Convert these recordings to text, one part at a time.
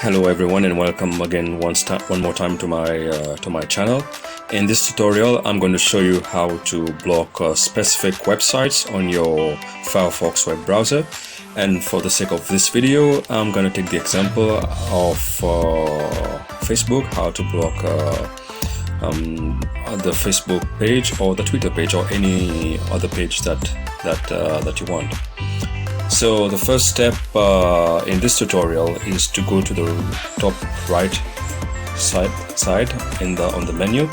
Hello everyone, and welcome again one more time to my channel. In this tutorial I'm going to show you how to block specific websites on your Firefox web browser. And for the sake of this video, I'm going to take the example of Facebook, how to block the Facebook page or the Twitter page or any other page that you want. So the first step in this tutorial is to go to the top right side on the menu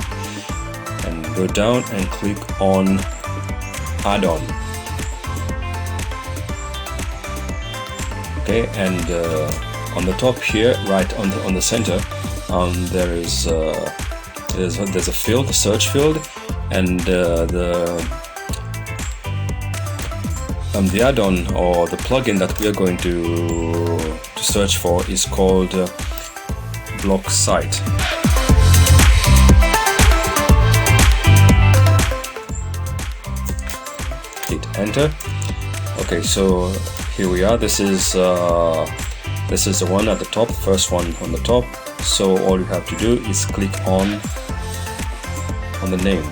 and go down and click on add-on. Okay, and on the top here, right on the center, there's a field, a search field, and the add-on or the plugin that we are going to search for is called block site. Hit enter. Okay, so here we are. This is the one at the top, first one on the top. So all you have to do is click on the name,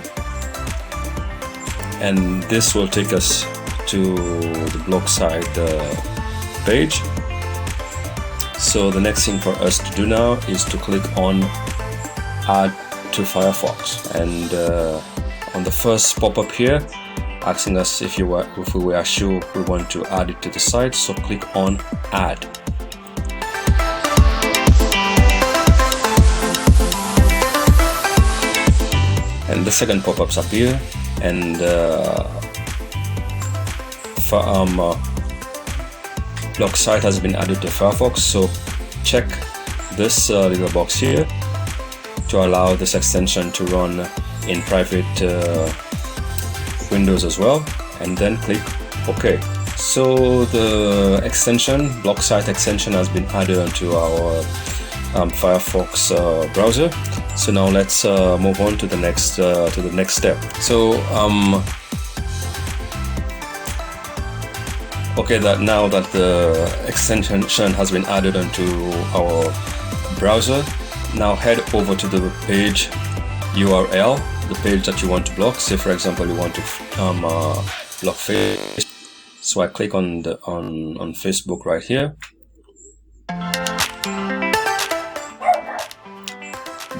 and this will take us to the block site page. So the next thing for us to do now is to click on add to Firefox, and on the first pop-up here asking us if we were sure we want to add it to the site, so click on add. And the second pop-ups appear, and block site has been added to Firefox, so check this little box here to allow this extension to run in private Windows as well, and then click OK. So the extension, block site extension, has been added onto our Firefox browser. So now let's move on to the next step. So okay, now that the extension has been added onto our browser, now head over to the page URL, the page that you want to block. Say for example you want to block Facebook. So I click on Facebook right here.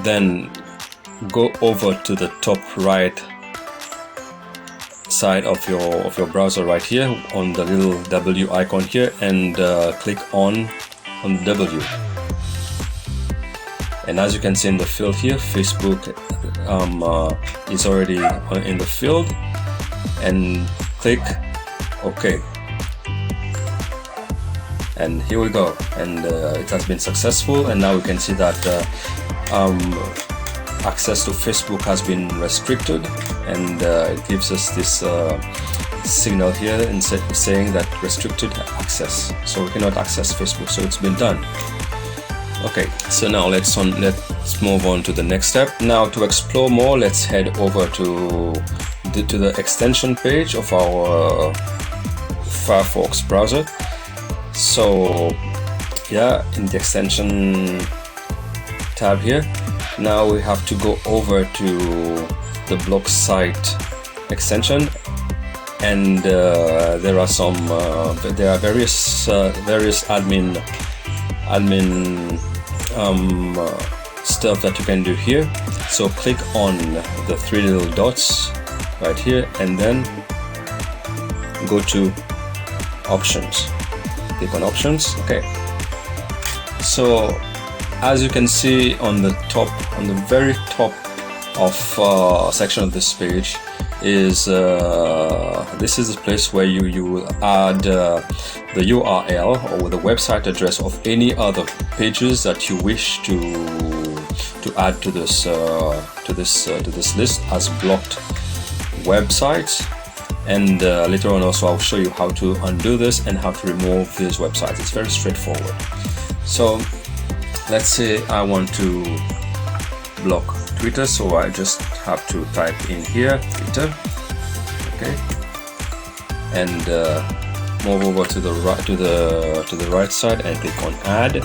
Then go over to the top right side of your browser right here on the little W icon here, and click on the W. And as you can see in the field here, Facebook is already in the field, and click OK. And here we go, and it has been successful, and now we can see that access to Facebook has been restricted, and it gives us this signal here and saying that restricted access, so we cannot access Facebook. So it's been done. Okay, so now let's move on to the next step. Now to explore more, let's head over to the extension page of our Firefox browser. So yeah, in the extension tab here, now we have to go over to the block site extension, and there are various admin stuff that you can do here. So click on the three little dots right here, and then go to options. Click on options. Okay, so as you can see on the very top of section of this page is this is the place where you will add the URL or the website address of any other pages that you wish to add to this list as blocked websites. And later on also I'll show you how to undo this and how to remove these websites. It's very straightforward. So let's say I want to block Twitter, so I just have to type in here Twitter. Okay, and move over to the right side and click on add.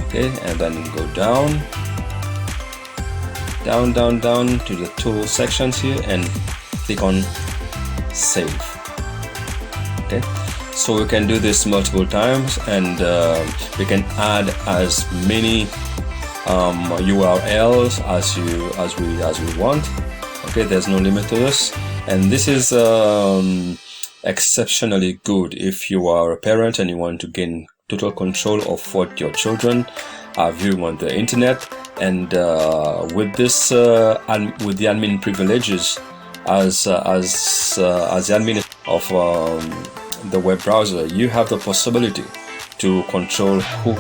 Okay, and then go down to the tool sections here and click on save. Okay, so we can do this multiple times, and we can add as many URLs as we want. Okay, there's no limit to this, and this is exceptionally good if you are a parent and you want to gain total control of what your children are viewing on the internet. And with this with the admin privileges as the admin of the web browser, you have the possibility to control who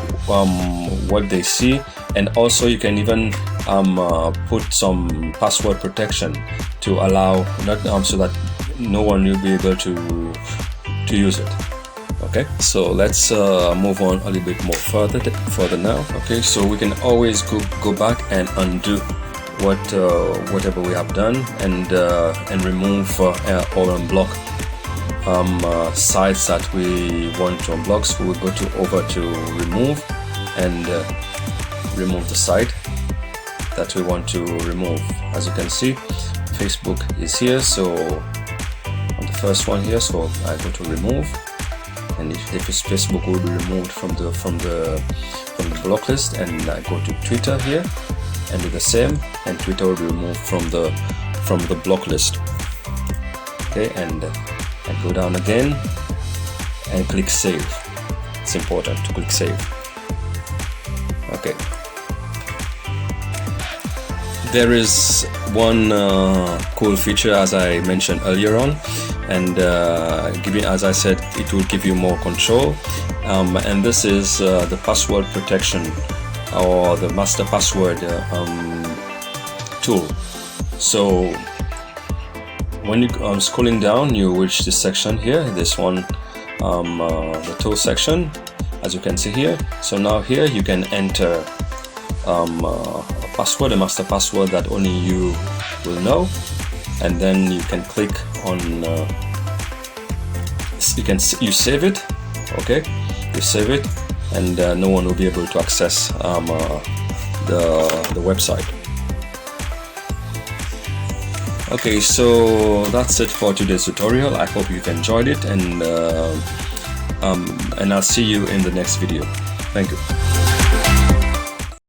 what they see, and also you can even put some password protection to allow so that no one will be able to use it. Okay, so let's move on a little bit more further now. Okay, so we can always go back and undo whatever we have done, and remove or unblock sites that we want to unblock. So we'll go over to remove, and remove the site that we want to remove. As you can see, Facebook is here, so on the first one here, so I go to remove, and if Facebook will be removed from the block list, and I go to Twitter here and do the same, and Twitter will be removed from the block list. Okay, and I go down again and click save. It's important to click save. Okay, there is one cool feature, as I mentioned earlier on, and as I said, it will give you more control, and this is the password protection, or the master password tool. So when you scrolling down, you reach this section here, this one, the tool section, as you can see here. So now here you can enter a password, a master password that only you will know, and then you can click on you save it. Okay, you save it, and no one will be able to access the website. Okay, so that's it for today's tutorial. I hope you enjoyed it, and I'll see you in the next video. Thank you.